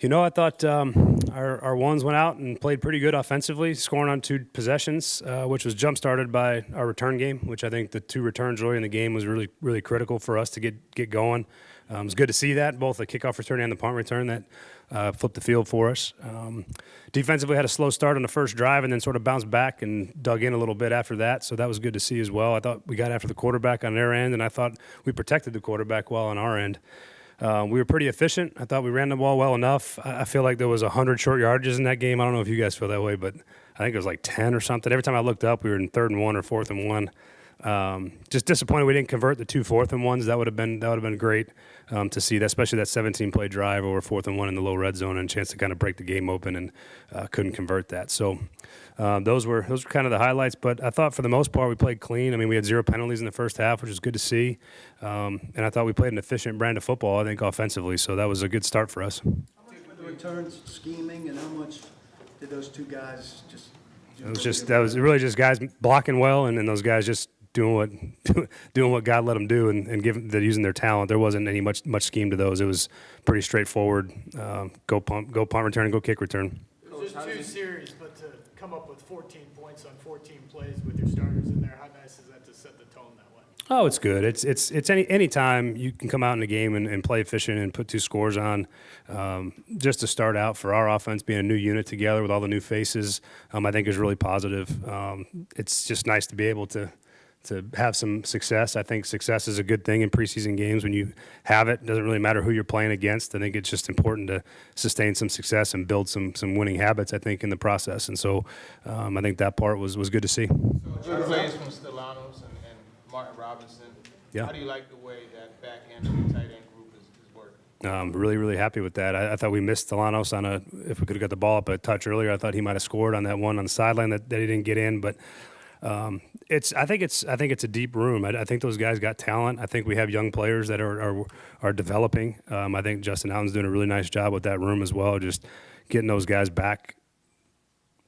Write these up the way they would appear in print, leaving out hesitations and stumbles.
I thought our ones went out and played pretty good offensively, scoring on 2 possessions, which was jump-started by our return game, which I think the 2 returns early in the game was really, really critical for us to get going. It was good to see that, both the kickoff return and the punt return that flipped the field for us. Defensively had a slow start on the first drive and then sort of bounced back and dug in a little bit after that, so that was good to see as well. I thought we got after the quarterback on their end, and I thought we protected the quarterback well on our end. We were pretty efficient. I thought we ran the ball well enough. I feel like there was 100 short yardages in that game. I don't know if you guys feel that way, but I think it was like 10 or something. Every time I looked up, we were in 3rd and 1 or 4th and 1. Just disappointed we didn't convert the 2 4th and 1s. That would have been great to see that, especially that 17-play drive over 4th and 1 in the low red zone and a chance to kind of break the game open, and couldn't convert that. So those were kind of the highlights. But I thought for the most part we played clean. I mean, we had 0 penalties in the first half, which was good to see. And I thought we played an efficient brand of football, I think, offensively. So that was a good start for us. How much were the returns scheming, and how much did those 2 guys just? That was really just guys blocking well, and then those guys just doing what God let them do, and using their talent. There wasn't any much scheme to those. It was pretty straightforward. Go punt return, and go kick return. It was just 2 series, but to come up with 14 points on 14 plays with your starters in there, how nice is that to set the tone that way? Oh, it's good. It's any time you can come out in a game and play efficient and put 2 scores on. Just to start out for our offense, being a new unit together with all the new faces, I think is really positive. It's just nice to be able to have some success. I think success is a good thing in preseason games. When you have it, doesn't really matter who you're playing against. I think it's just important to sustain some success and build some winning habits, I think, in the process. And so I think that part was good to see. So good plays from Stellanos and Martin Robinson. Yeah. How do you like the way that back end of the tight end group is working? Really, really happy with that. I thought we missed Stellanos if we could have got the ball up a touch earlier. I thought he might have scored on that one on the sideline that he didn't get in, but I think it's a deep room. I think those guys got talent. I think we have young players that are developing. I think Justin Allen's doing a really nice job with that room as well, just getting those guys back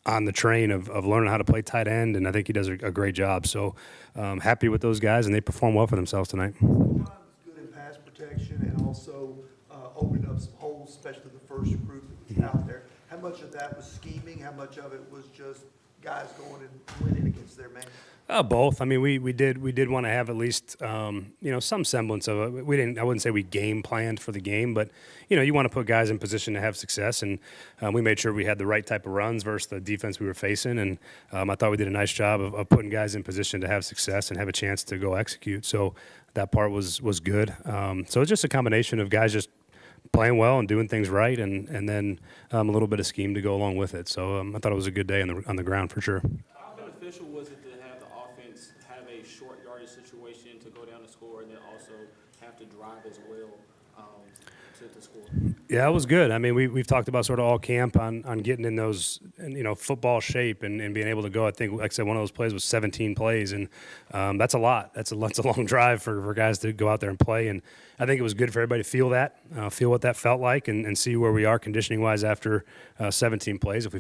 on the train of learning how to play tight end, and I think he does a great job. So happy with those guys, and they perform well for themselves tonight. Good in pass protection, and also opened up some holes, especially the first group that was out there. How much of that was scheming? How much of it was just guys going and winning against their man? Both. I mean, we did want to have at least some semblance of it. I wouldn't say we game planned for the game, but you want to put guys in position to have success, and we made sure we had the right type of runs versus the defense we were facing, and I thought we did a nice job of putting guys in position to have success and have a chance to go execute. So that part was good. So it's just a combination of guys just playing well and doing things right, and then a little bit of scheme to go along with it. So I thought it was a good day on the ground for sure. How beneficial was it to have the offense have a short yardage situation to go down the score, and then also have to drive as well to score? Yeah, it was good. I mean, we've talked about sort of all camp on getting in those, football shape and being able to go. I think, like I said, one of those plays was 17 plays, and that's a lot. That's a long drive for guys to go out there and play. And I think it was good for everybody to feel what that felt like, and see where we are conditioning-wise after 17 plays. I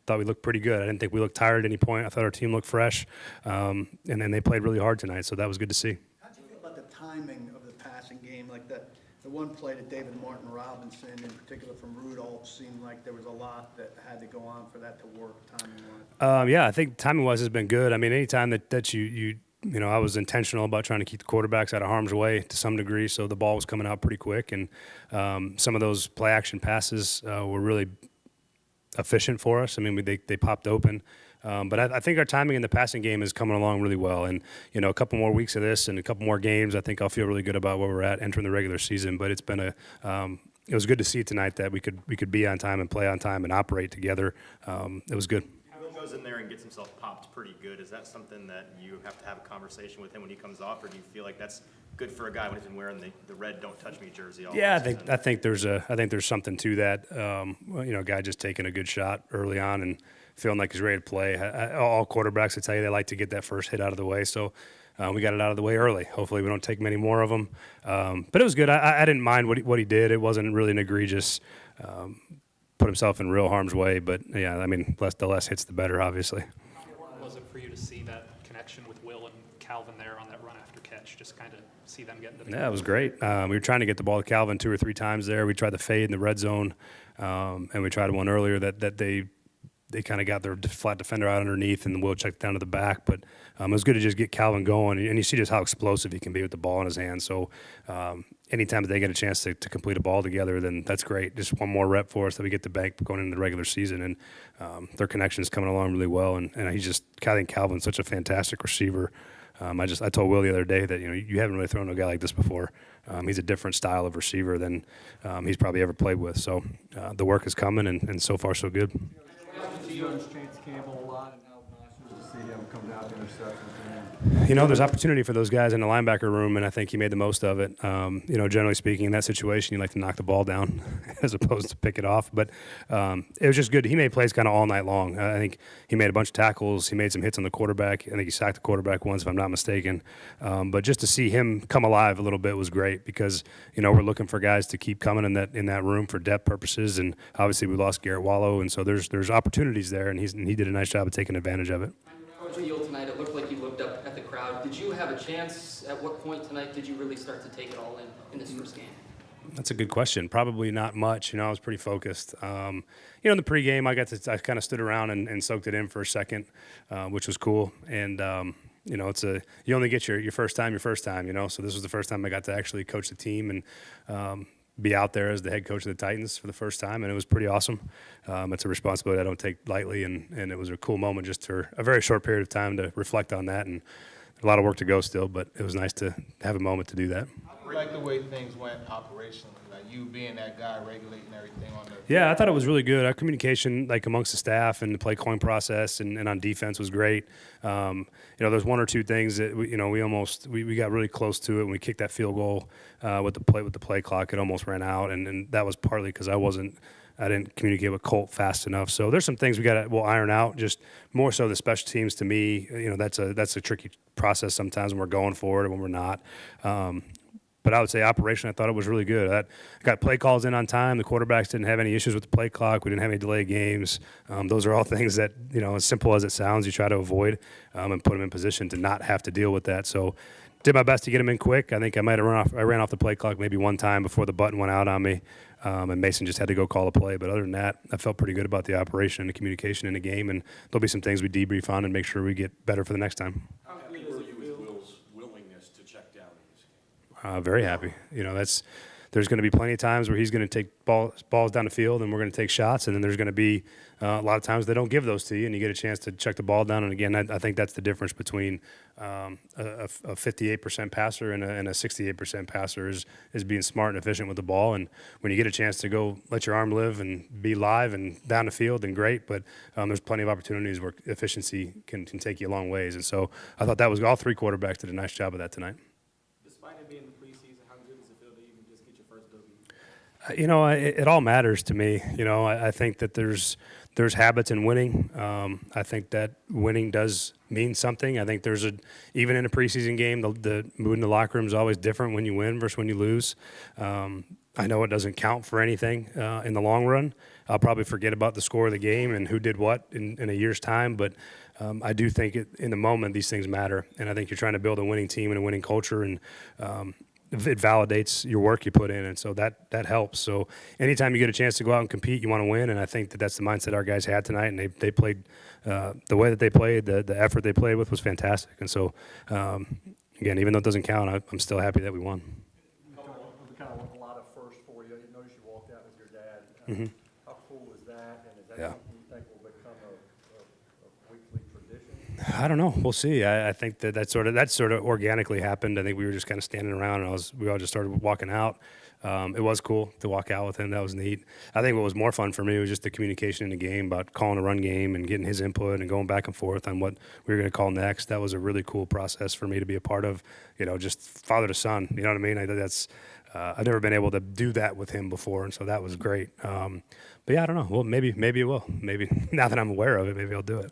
thought we looked pretty good. I didn't think we looked tired at any point. I thought our team looked fresh, and then they played really hard tonight, so that was good to see. How do you feel about the timing of the passing game? Like the one play to David Martin Robinson, in particular from Rudolph, seemed like there was a lot that had to go on for that to work timing-wise. Yeah, I think timing-wise has been good. I mean, anytime that you I was intentional about trying to keep the quarterbacks out of harm's way to some degree, so the ball was coming out pretty quick, and some of those play-action passes were really efficient for us. I mean, they popped open. But I think our timing in the passing game is coming along really well. And, a couple more weeks of this and a couple more games, I think I'll feel really good about where we're at entering the regular season. But it's been it was good to see tonight that we could be on time and play on time and operate together. It was good. Will goes in there and gets himself popped pretty good. Is that something that you have to have a conversation with him when he comes off, or do you feel like that's good for a guy when he's been wearing the red "Don't Touch Me" jersey all Yeah, season? I think there's something to that. A guy just taking a good shot early on and feeling like he's ready to play. All quarterbacks, I tell you, they like to get that first hit out of the way. So we got it out of the way early. Hopefully we don't take many more of them. But it was good. I didn't mind what he did. It wasn't really an egregious put himself in real harm's way. But, yeah, I mean, the less hits, the better, obviously. How important was it for you to see that connection with Will and Calvin there on that run after catch, just kind of see them get into the Yeah, it was great. We were trying to get the ball to Calvin 2 or 3 times there. We tried the fade in the red zone. and we tried one earlier that they kind of got their flat defender out underneath, and Will checked down to the back. But it was good to just get Calvin going, and you see just how explosive he can be with the ball in his hand. So anytime that they get a chance to complete a ball together, then that's great. Just one more rep for us that we get the bank going into the regular season, and their connection is coming along really well. And I think Calvin's such a fantastic receiver. I told Will the other day that you haven't really thrown to a guy like this before. He's a different style of receiver than he's probably ever played with. So the work is coming, and so far so good. Chance Campbell a lot, and how nice it was to see him come down to interceptions. There's opportunity for those guys in the linebacker room, and I think he made the most of it. Generally speaking, in that situation, you like to knock the ball down as opposed to pick it off. But it was just good. He made plays kind of all night long. I think he made a bunch of tackles. He made some hits on the quarterback. I think he sacked the quarterback once, if I'm not mistaken. But just to see him come alive a little bit was great because, we're looking for guys to keep coming in that room for depth purposes. And obviously we lost Garrett Wallow, and so there's opportunities there, and he did a nice job of taking advantage of it. Field tonight, it looked like you looked up at the crowd. Did you have a chance? At what point tonight did you really start to take it all in this first game? That's a good question. Probably not much. I was pretty focused. In the pregame, I kind of stood around and soaked it in for a second, which was cool. And you only get your first time. So this was the first time I got to actually coach the team and be out there as the head coach of the Titans for the first time, and it was pretty awesome. It's a responsibility I don't take lightly, and it was a cool moment just for a very short period of time to reflect on that, and a lot of work to go still, but it was nice to have a moment to do that. How do you like the way things went operationally? Like you being that guy regulating everything on the Yeah, I thought it was really good. Our communication, amongst the staff and the play calling process and on defense was great. There's one or two things that we got really close to it when we kicked that field goal with the play clock. It almost ran out, and that was partly because I didn't communicate with Colt fast enough. So there's some things we'll iron out. Just more so the special teams to me, that's a tricky process sometimes when we're going for it and when we're not. But I would say operation, I thought it was really good. I got play calls in on time. The quarterbacks didn't have any issues with the play clock. We didn't have any delayed games. Those are all things that, as simple as it sounds, you try to avoid and put them in position to not have to deal with that. So did my best to get them in quick. I think I ran off the play clock maybe one time before the button went out on me, and Mason just had to go call a play. But other than that, I felt pretty good about the operation and the communication in the game, and there'll be some things we debrief on and make sure we get better for the next time. How happy were you with Will's willingness to check down in this game? Very happy. There's going to be plenty of times where he's going to take balls down the field and we're going to take shots, and then there's going to be a lot of times they don't give those to you and you get a chance to check the ball down. And again, I think that's the difference between a 58% passer and a 68% passer is being smart and efficient with the ball. And when you get a chance to go let your arm live and be live and down the field, then great. But there's plenty of opportunities where efficiency can take you a long ways. And so I thought that was all three quarterbacks did a nice job of that tonight. Despite it being the preseason, how good does it feel to even just get your first W? It all matters to me. I think that there's habits in winning. I think that winning does mean something. I think even in a preseason game, the mood in the locker room is always different when you win versus when you lose. I know it doesn't count for anything in the long run. I'll probably forget about the score of the game and who did what in a year's time, but I do think in the moment these things matter, and I think you're trying to build a winning team and a winning culture, and it validates your work you put in, and so that helps. So anytime you get a chance to go out and compete, you want to win, and I think that's the mindset our guys had tonight, and they played the way that they played, the effort they played with was fantastic. And so, again, even though it doesn't count, I'm still happy that we won. Kind of a lot of firsts for you. You noticed you walked out with your dad. Mm-hmm. How cool is that? And is that Yeah. something you think will become a weekly tradition? I don't know. We'll see. I think that sort of organically happened. I think we were just kind of standing around, and we all just started walking out. It was cool to walk out with him. That was neat. I think what was more fun for me was just the communication in the game about calling a run game and getting his input and going back and forth on what we were going to call next. That was a really cool process for me to be a part of. Just father to son. You know what I mean? I've never been able to do that with him before, and so that was great. But yeah, I don't know. Well, maybe it will. Maybe now that I'm aware of it, maybe I'll do it.